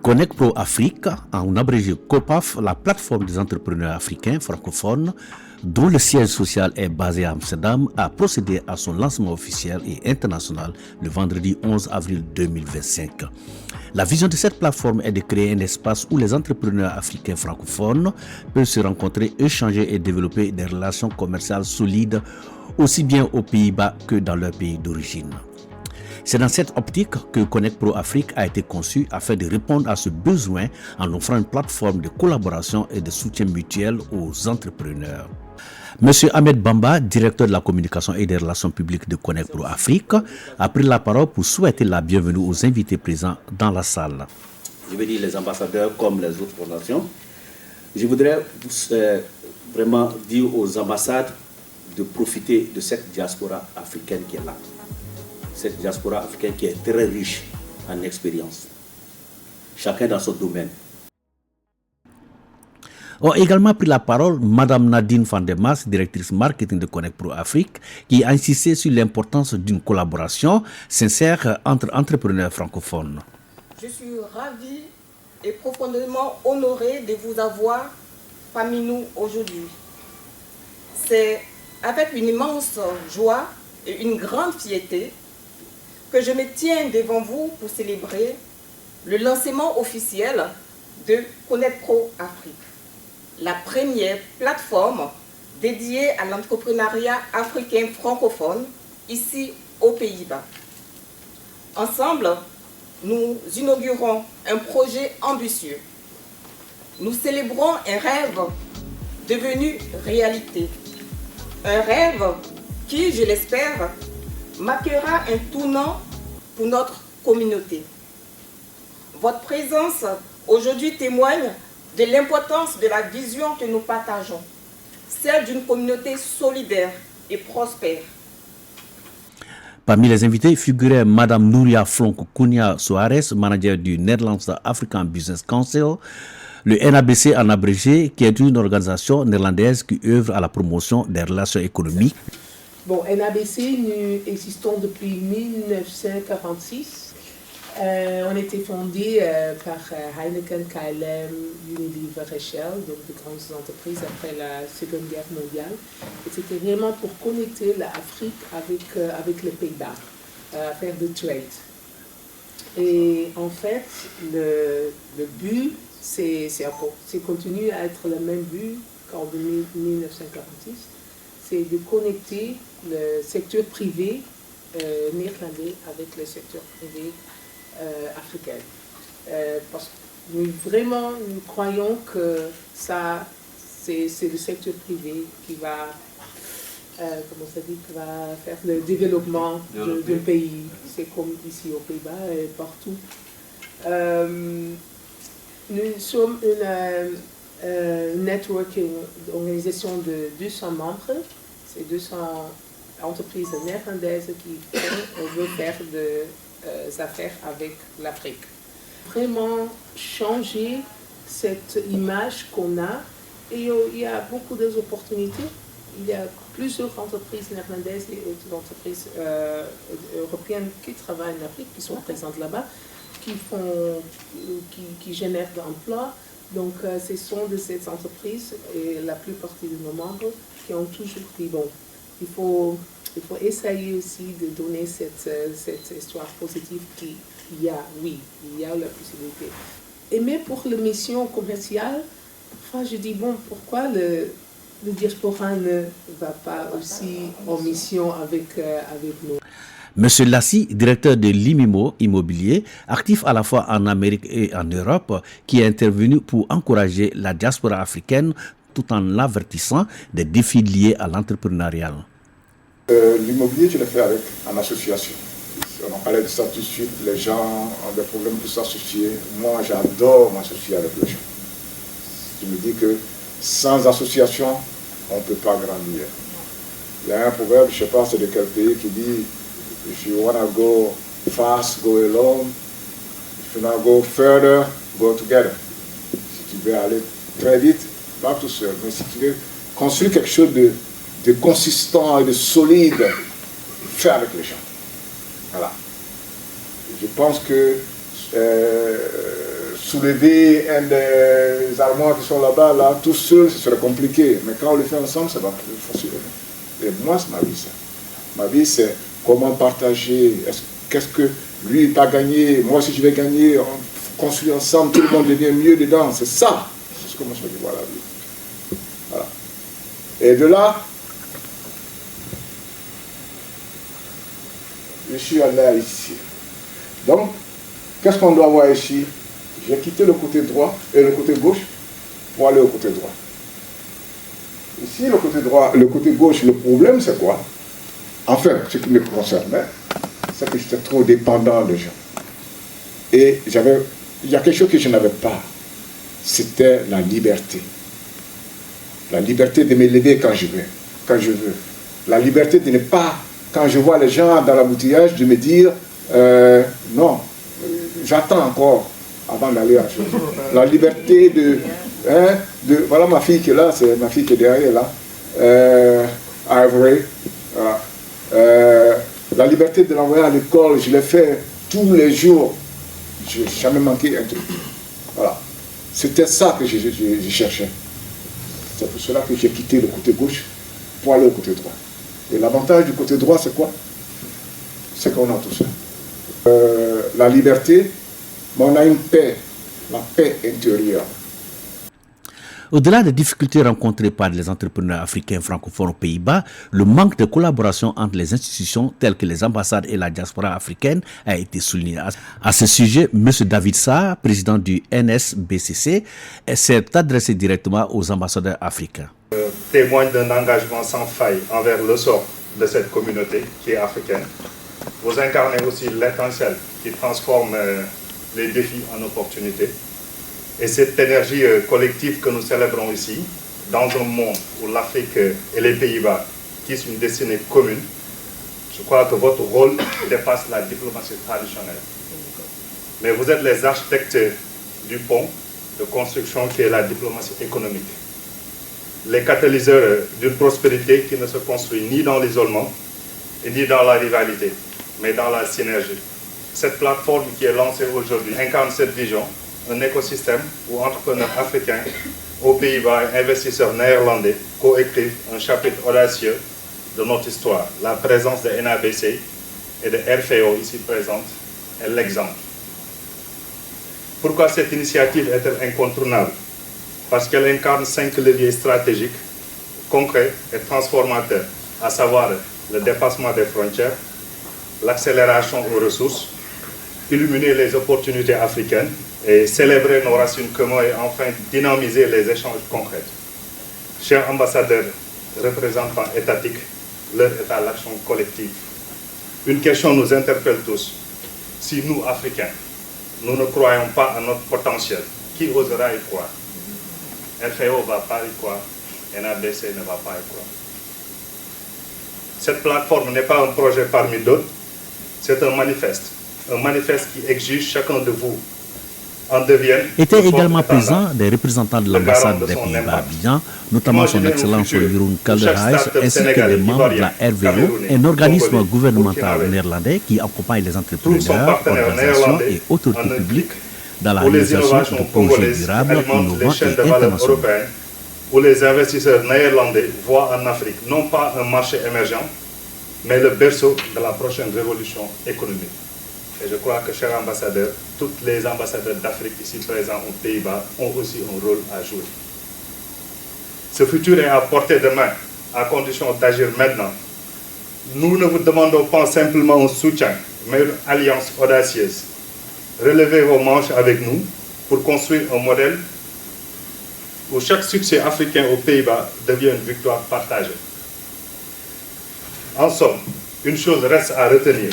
Connect Pro Afrique, en abrégé COPAF, la plateforme des entrepreneurs africains francophones, dont le siège social est basé à Amsterdam, a procédé à son lancement officiel et international le vendredi 11 avril 2025. La vision de cette plateforme est de créer un espace où les entrepreneurs africains francophones peuvent se rencontrer, échanger et développer des relations commerciales solides, aussi bien aux Pays-Bas que dans leur pays d'origine. C'est dans cette optique que Connect Pro Afrique a été conçu afin de répondre à ce besoin en offrant une plateforme de collaboration et de soutien mutuel aux entrepreneurs. Monsieur Ahmed Bamba, directeur de la communication et des relations publiques de Connect Pro Afrique, a pris la parole pour souhaiter la bienvenue aux invités présents dans la salle. Je veux dire les ambassadeurs comme les autres fondations. Je voudrais vraiment dire aux ambassades de profiter de cette diaspora africaine qui est là. Cette diaspora africaine qui est très riche en expérience, chacun dans son domaine. Ont également pris la parole Madame Nadine Van der Mas, directrice marketing de Connect Pro Afrique, qui a insisté sur l'importance d'une collaboration sincère entre entrepreneurs francophones. Je suis ravie et profondément honorée de vous avoir parmi nous aujourd'hui. C'est avec une immense joie et une grande fierté que je me tiens devant vous pour célébrer le lancement officiel de Connect Pro Afrique, la première plateforme dédiée à l'entrepreneuriat africain francophone ici aux Pays-Bas. Ensemble, nous inaugurons un projet ambitieux. Nous célébrons un rêve devenu réalité. Un rêve qui, je l'espère, marquera un tournant pour notre communauté. Votre présence aujourd'hui témoigne de l'importance de la vision que nous partageons, celle d'une communauté solidaire et prospère. Parmi les invités figurait Madame Nouria Flonk-Kounia Soares, manager du Netherlands African Business Council, le NABC en abrégé, qui est une organisation néerlandaise qui œuvre à la promotion des relations économiques. Bon, NABC, nous existons depuis 1946. On a été fondé par Heineken, KLM, Unilever et Shell, donc de grandes entreprises après la Seconde Guerre mondiale. Et c'était vraiment pour connecter l'Afrique avec les Pays-Bas, faire de trade. Et en fait, le but, c'est continue à être le même but qu'en 1946. C'est de connecter le secteur privé néerlandais avec le secteur privé africain. Parce que nous croyons que c'est le secteur privé qui va, qui va faire le développement du pays. C'est comme ici aux Pays-Bas et partout. Nous sommes une networking organisation de 200 membres. C'est 200 entreprises néerlandaises qui veulent faire des affaires avec l'Afrique. Vraiment changer cette image qu'on a. Et il y a beaucoup d'opportunités. Il y a plusieurs entreprises néerlandaises et autres entreprises européennes qui travaillent en Afrique, qui sont présentes là-bas, qui génèrent de l'emploi. Donc, ce sont de ces entreprises et la plupart de nos membres qui ont toujours dit, bon, il faut essayer aussi de donner cette histoire positive qu'il y a, oui, il y a la possibilité. Et mais pour la mission commerciale, parfois je dis, bon, pourquoi le diaspora ne va pas aussi en mission avec nous? Monsieur Lassi, directeur de l'IMIMO Immobilier, actif à la fois en Amérique et en Europe, qui est intervenu pour encourager la diaspora africaine tout en l'avertissant des défis liés à l'entrepreneuriat. L'immobilier, je l'ai fait en association. On en parlait de ça tout de suite, les gens ont des problèmes pour s'associer. Moi, j'adore m'associer avec les gens. Je me dis que sans association, on ne peut pas grandir. Il y a un proverbe, je ne sais pas c'est de quel pays, qui dit if you want to go fast, go alone. If you want to go further, go together. Si tu veux aller très vite, va tout seul. Mais si tu veux construire quelque chose de consistant et de solide, fais avec les gens. Voilà. Je pense que soulever un des armoires qui sont là-bas, là, tout seul, ce serait compliqué. Mais quand on le fait ensemble, ça va fonctionner. Et moi, c'est ma vie, ça. Ma vie, c'est comment partager. Qu'est-ce que lui va gagner, moi aussi je vais gagner, on construit ensemble, tout le monde devient mieux dedans. C'est ça. C'est ce que moi je veux voir la vie. Voilà. Et de là, je suis allé ici. Donc, qu'est-ce qu'on doit voir ici? J'ai quitté le côté droit et le côté gauche pour aller au côté droit. Ici, le côté droit, le côté gauche, le problème c'est quoi? Enfin, ce qui me concernait, c'est que j'étais trop dépendant de gens. Et il y a quelque chose que je n'avais pas. C'était la liberté. La liberté de me lever quand je veux. La liberté de ne pas, quand je vois les gens dans l'embouteillage, de me dire, non, j'attends encore avant d'aller à la chose. La liberté voilà ma fille qui est là, c'est ma fille qui est derrière là, Ivory, voilà. La liberté de l'envoyer à l'école, je l'ai fait tous les jours. Je n'ai jamais manqué un truc. Voilà. C'était ça que je cherchais. C'est pour cela que j'ai quitté le côté gauche pour aller au côté droit. Et l'avantage du côté droit, c'est quoi? C'est qu'on a tout ça. La liberté, mais on a une paix, la paix intérieure. Au-delà des difficultés rencontrées par les entrepreneurs africains francophones aux Pays-Bas, le manque de collaboration entre les institutions telles que les ambassades et la diaspora africaine a été souligné. À ce sujet, M. David Sarr, président du NSBCC, s'est adressé directement aux ambassadeurs africains. Témoigne d'un engagement sans faille envers le sort de cette communauté qui est africaine. Vous incarnez aussi l'étincelle qui transforme les défis en opportunités. Et cette énergie collective que nous célébrons ici, dans un monde où l'Afrique et les Pays-Bas tissent une destinée commune, je crois que votre rôle dépasse la diplomatie traditionnelle. Mais vous êtes les architectes du pont de construction qui est la diplomatie économique. Les catalyseurs d'une prospérité qui ne se construit ni dans l'isolement, ni dans la rivalité, mais dans la synergie. Cette plateforme qui est lancée aujourd'hui incarne cette vision, un écosystème où entrepreneurs africains aux Pays-Bas et investisseurs néerlandais coécrivent un chapitre audacieux de notre histoire. La présence de NABC et de RFO ici présente est l'exemple. Pourquoi cette initiative est-elle incontournable? Parce qu'elle incarne 5 leviers stratégiques, concrets et transformateurs, à savoir le dépassement des frontières, l'accélération aux ressources, illuminer les opportunités africaines et célébrer nos racines communes et enfin dynamiser les échanges concrets. Chers ambassadeurs, représentants étatiques, l'heure est à l'action collective. Une question nous interpelle tous. Si nous, Africains, nous ne croyons pas à notre potentiel, qui osera y croire? RFO ne va pas y croire, NABC ne va pas y croire. Cette plateforme n'est pas un projet parmi d'autres, c'est un manifeste qui exige chacun de vous en devienne. Étaient également présents des représentants de l'ambassade des Pays-Bas à Abidjan, notamment son Excellence Jeroen Kalderhuis, ainsi que des membres de la RVO, un organisme gouvernemental néerlandais qui accompagne les entrepreneurs, organisations et autorités publiques dans la réalisation de projets durables, innovants et internationaux. Où les investisseurs néerlandais voient en Afrique non pas un marché émergent, mais le berceau de la prochaine révolution économique. Et je crois que, chers ambassadeurs, tous les ambassadeurs d'Afrique ici présents aux Pays-Bas ont aussi un rôle à jouer. Ce futur est à portée de main, à condition d'agir maintenant. Nous ne vous demandons pas simplement un soutien, mais une alliance audacieuse. Relevez vos manches avec nous pour construire un modèle où chaque succès africain aux Pays-Bas devient une victoire partagée. En somme, une chose reste à retenir.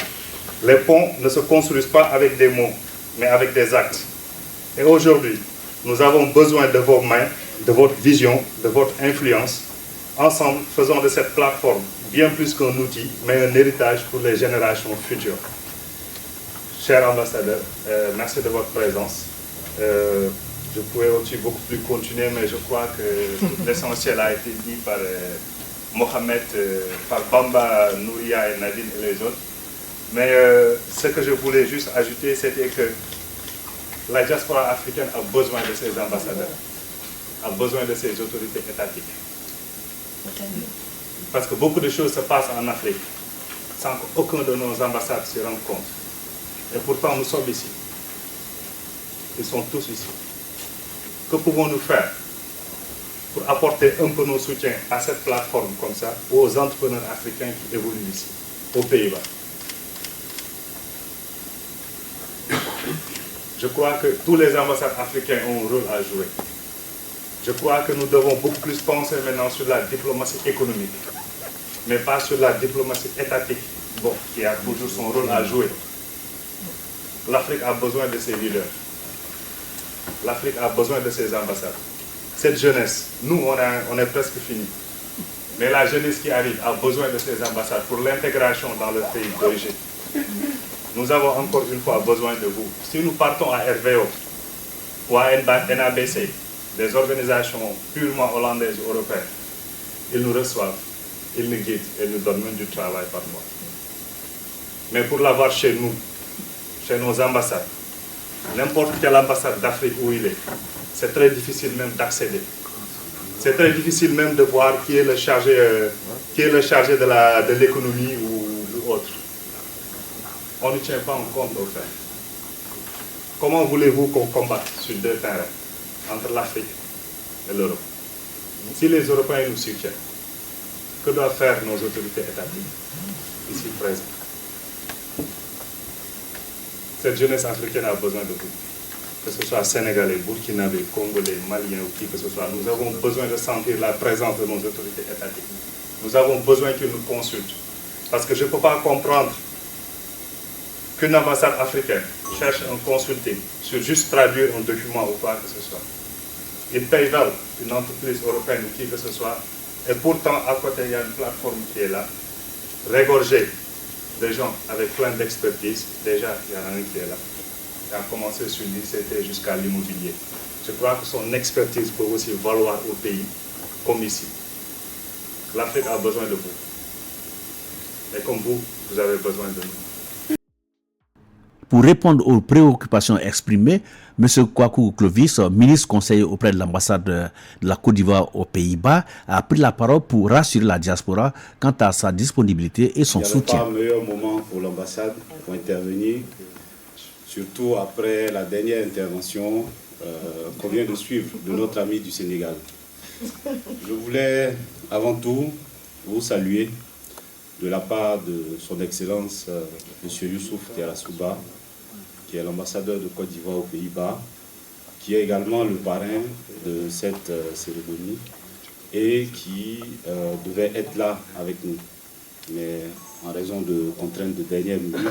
Les ponts ne se construisent pas avec des mots, mais avec des actes. Et aujourd'hui, nous avons besoin de vos mains, de votre vision, de votre influence. Ensemble, faisons de cette plateforme bien plus qu'un outil, mais un héritage pour les générations futures. Chers ambassadeurs, merci de votre présence. Je pourrais aussi beaucoup plus continuer, mais je crois que l'essentiel a été dit par Mohamed, par Bamba, Nouria et Nadine et les autres. Mais ce que je voulais juste ajouter, c'était que la diaspora africaine a besoin de ses ambassadeurs, a besoin de ses autorités étatiques. Parce que beaucoup de choses se passent en Afrique sans qu'aucun de nos ambassades se rende compte. Et pourtant, nous sommes ici. Ils sont tous ici. Que pouvons-nous faire pour apporter un peu nos soutiens à cette plateforme comme ça, aux entrepreneurs africains qui évoluent ici, aux Pays-Bas? Je crois que tous les ambassades africains ont un rôle à jouer. Je crois que nous devons beaucoup plus penser maintenant sur la diplomatie économique, mais pas sur la diplomatie étatique, bon, qui a toujours son rôle à jouer. L'Afrique a besoin de ses leaders. L'Afrique a besoin de ses ambassades. Cette jeunesse, nous, on est presque fini. Mais la jeunesse qui arrive a besoin de ses ambassades pour l'intégration dans le pays d'origine. Nous avons encore une fois besoin de vous. Si nous partons à RVO ou à NABC, des organisations purement hollandaises ou européennes, ils nous reçoivent, ils nous guident et nous donnent même du travail par mois. Mais pour l'avoir chez nous, chez nos ambassades, n'importe quelle ambassade d'Afrique où il est, c'est très difficile même d'accéder. C'est très difficile même de voir qui est le chargé, de l'économie ou autre. On ne tient pas en compte au fait. Comment voulez-vous qu'on combatte sur deux terrains, entre l'Afrique et l'Europe? Si les Européens nous soutiennent, que doivent faire nos autorités étatiques ici présentes? Cette jeunesse africaine a besoin de vous. Que ce soit sénégalais, burkinabé, congolais, maliens ou qui que ce soit, nous avons besoin de sentir la présence de nos autorités étatiques. Nous avons besoin qu'ils nous consultent. Parce que je ne peux pas comprendre qu'une ambassade africaine cherche un consulting sur juste traduire un document ou quoi que ce soit. Ils payent vers une entreprise européenne ou qui que ce soit, et pourtant à côté il y a une plateforme qui est là, régorgée de gens avec plein d'expertise. Déjà, il y en a un qui est là. Il a commencé sur l'ICT jusqu'à l'immobilier. Je crois que son expertise peut aussi valoir au pays, comme ici. L'Afrique a besoin de vous. Et comme vous, vous avez besoin de nous. Pour répondre aux préoccupations exprimées, M. Kwaku Clovis, ministre conseiller auprès de l'ambassade de la Côte d'Ivoire aux Pays-Bas, a pris la parole pour rassurer la diaspora quant à sa disponibilité et son soutien. Il n'y a pas meilleur moment pour l'ambassade pour intervenir, surtout après la dernière intervention qu'on vient de suivre de notre ami du Sénégal. Je voulais avant tout vous saluer de la part de son Excellence M. Youssouf Tiarasouba, qui est l'ambassadeur de Côte d'Ivoire aux Pays-Bas, qui est également le parrain de cette cérémonie et qui devait être là avec nous. Mais en raison de contraintes de dernière minute,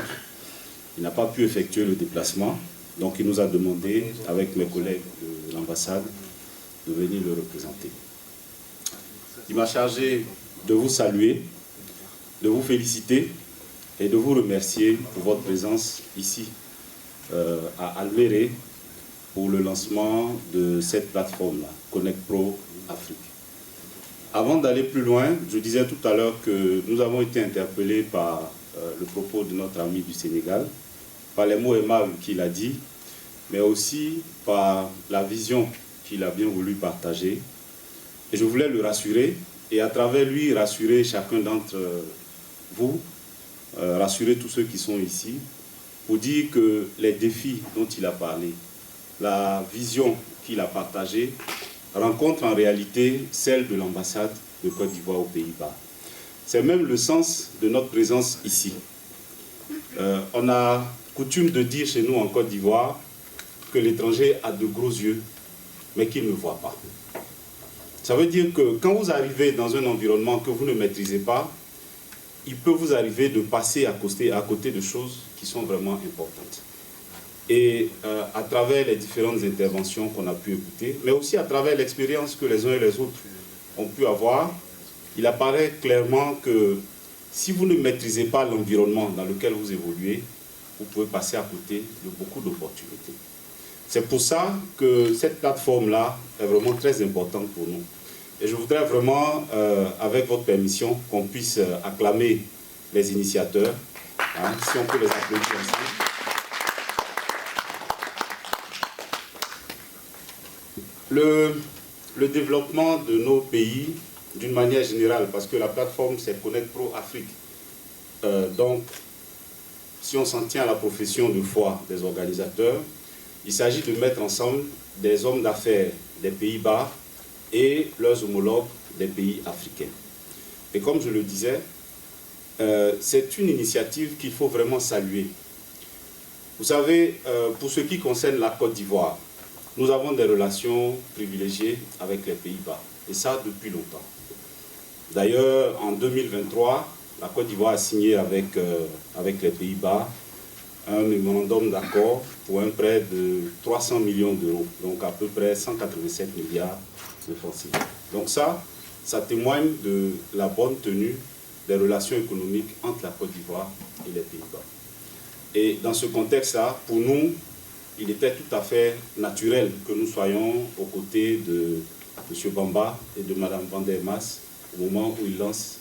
il n'a pas pu effectuer le déplacement. Donc il nous a demandé, avec mes collègues de l'ambassade, de venir le représenter. Il m'a chargé de vous saluer, de vous féliciter et de vous remercier pour votre présence ici à Almere pour le lancement de cette plateforme-là, Connect Pro Afrique. Avant d'aller plus loin, je disais tout à l'heure que nous avons été interpellés par le propos de notre ami du Sénégal, par les mots aimables qu'il a dit, mais aussi par la vision qu'il a bien voulu partager. Et je voulais le rassurer et à travers lui rassurer chacun d'entre vous, rassurer tous ceux qui sont ici, pour dire que les défis dont il a parlé, la vision qu'il a partagée, rencontrent en réalité celle de l'ambassade de Côte d'Ivoire aux Pays-Bas. C'est même le sens de notre présence ici. On a coutume de dire chez nous en Côte d'Ivoire que l'étranger a de gros yeux, mais qu'il ne voit pas. Ça veut dire que quand vous arrivez dans un environnement que vous ne maîtrisez pas, il peut vous arriver de passer à côté de choses qui sont vraiment importantes. Et à travers les différentes interventions qu'on a pu écouter, mais aussi à travers l'expérience que les uns et les autres ont pu avoir, il apparaît clairement que si vous ne maîtrisez pas l'environnement dans lequel vous évoluez, vous pouvez passer à côté de beaucoup d'opportunités. C'est pour ça que cette plateforme-là est vraiment très importante pour nous. Et je voudrais vraiment, avec votre permission, qu'on puisse acclamer les initiateurs, hein, si on peut les applaudir ensemble. Le développement de nos pays, d'une manière générale, parce que la plateforme c'est Connect Pro Afrique. Donc, si on s'en tient à la profession de foi des organisateurs, il s'agit de mettre ensemble des hommes d'affaires des Pays-Bas et leurs homologues des pays africains. Et comme je le disais, c'est une initiative qu'il faut vraiment saluer. Vous savez, pour ce qui concerne la Côte d'Ivoire, nous avons des relations privilégiées avec les Pays-Bas, et ça depuis longtemps. D'ailleurs, en 2023, la Côte d'Ivoire a signé avec les Pays-Bas un mémorandum d'accord pour un prêt de 300 millions d'euros, donc à peu près 187 milliards de francs CFA. Donc ça témoigne de la bonne tenue des relations économiques entre la Côte d'Ivoire et les Pays-Bas. Et dans ce contexte-là, pour nous, il était tout à fait naturel que nous soyons aux côtés de M. Bamba et de Mme Van der Maas au moment où ils lancent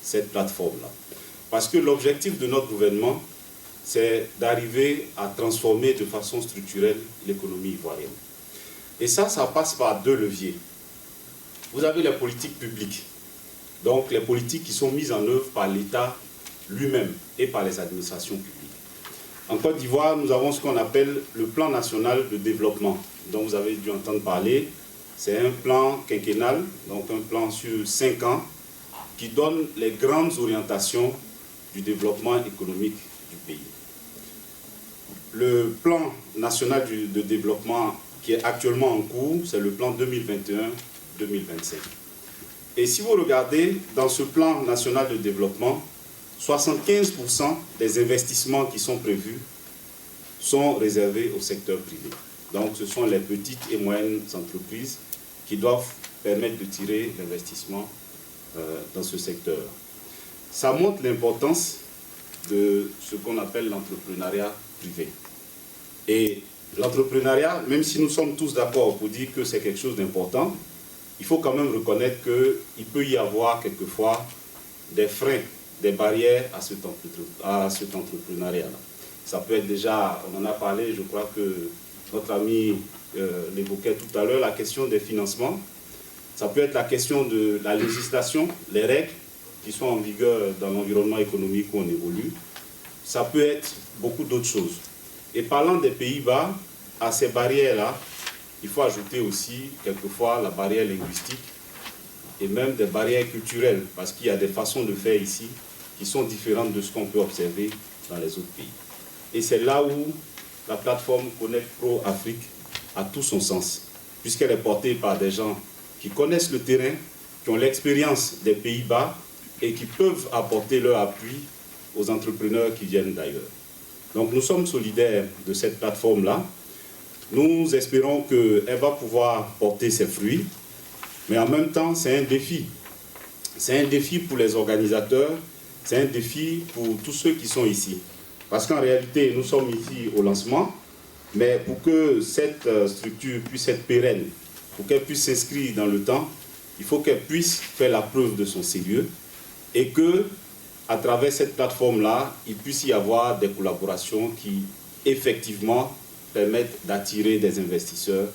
cette plateforme-là. Parce que l'objectif de notre gouvernement, c'est d'arriver à transformer de façon structurelle l'économie ivoirienne. Et ça passe par deux leviers. Vous avez les politiques publiques, donc les politiques qui sont mises en œuvre par l'État lui-même et par les administrations publiques. En Côte d'Ivoire, nous avons ce qu'on appelle le plan national de développement, dont vous avez dû entendre parler. C'est un plan quinquennal, donc un plan sur 5 ans, qui donne les grandes orientations du développement économique du pays. Le plan national de développement qui est actuellement en cours, c'est le plan 2021-2027. Et si vous regardez dans ce plan national de développement, 75% des investissements qui sont prévus sont réservés au secteur privé. Donc ce sont les petites et moyennes entreprises qui doivent permettre de tirer l'investissement dans ce secteur. Ça montre l'importance de ce qu'on appelle l'entrepreneuriat privé. Et l'entrepreneuriat, même si nous sommes tous d'accord pour dire que c'est quelque chose d'important, il faut quand même reconnaître qu'il peut y avoir quelquefois des freins, des barrières à cet entrepreneuriat-là. Ça peut être déjà, on en a parlé, je crois que notre ami l'évoquait tout à l'heure, la question des financements. Ça peut être la question de la législation, les règles qui sont en vigueur dans l'environnement économique où on évolue. Ça peut être beaucoup d'autres choses. Et parlant des Pays-Bas, à ces barrières-là, il faut ajouter aussi quelquefois la barrière linguistique et même des barrières culturelles, parce qu'il y a des façons de faire ici qui sont différentes de ce qu'on peut observer dans les autres pays. Et c'est là où la plateforme Connect Pro Afrique a tout son sens, puisqu'elle est portée par des gens qui connaissent le terrain, qui ont l'expérience des Pays-Bas et qui peuvent apporter leur appui aux entrepreneurs qui viennent d'ailleurs. Donc nous sommes solidaires de cette plateforme-là. Nous espérons qu'elle va pouvoir porter ses fruits, mais en même temps, c'est un défi. C'est un défi pour les organisateurs, c'est un défi pour tous ceux qui sont ici. Parce qu'en réalité, nous sommes ici au lancement, mais pour que cette structure puisse être pérenne, pour qu'elle puisse s'inscrire dans le temps, il faut qu'elle puisse faire la preuve de son sérieux et que, à travers cette plateforme-là, il puisse y avoir des collaborations qui, effectivement, permettent d'attirer des investisseurs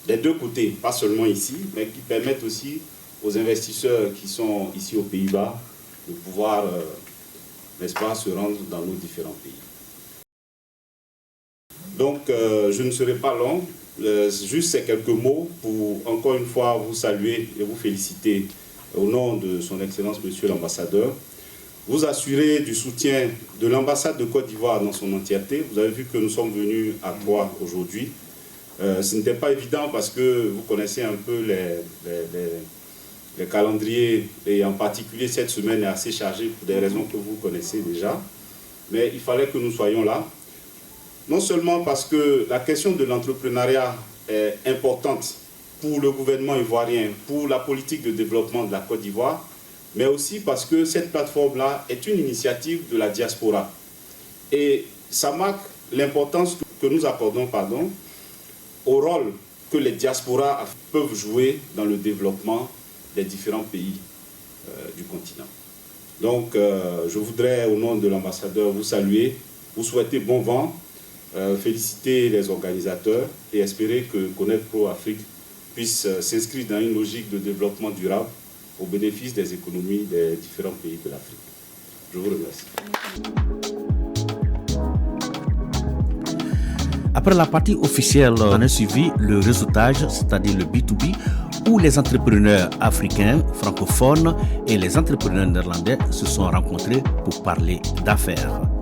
des deux côtés, pas seulement ici, mais qui permettent aussi aux investisseurs qui sont ici aux Pays-Bas de pouvoir, n'est-ce pas, se rendre dans nos différents pays. Donc, je ne serai pas long, juste ces quelques mots pour, encore une fois, vous saluer et vous féliciter au nom de son Excellence, Monsieur l'Ambassadeur, vous assurer du soutien de l'ambassade de Côte d'Ivoire dans son entièreté. Vous avez vu que nous sommes venus à Troyes aujourd'hui. Ce n'était pas évident parce que vous connaissez un peu les calendriers et en particulier cette semaine est assez chargée pour des raisons que vous connaissez déjà. Mais il fallait que nous soyons là. Non seulement parce que la question de l'entrepreneuriat est importante pour le gouvernement ivoirien, pour la politique de développement de la Côte d'Ivoire, mais aussi parce que cette plateforme-là est une initiative de la diaspora. Et ça marque l'importance que nous accordons au rôle que les diasporas peuvent jouer dans le développement des différents pays du continent. Donc, je voudrais, au nom de l'ambassadeur, vous saluer, vous souhaiter bon vent, féliciter les organisateurs et espérer que Connect Pro Afrique puisse s'inscrire dans une logique de développement durable au bénéfice des économies des différents pays de l'Afrique. Je vous remercie. Après la partie officielle, on a suivi le réseautage, c'est-à-dire le B2B, où les entrepreneurs africains, francophones et les entrepreneurs néerlandais se sont rencontrés pour parler d'affaires.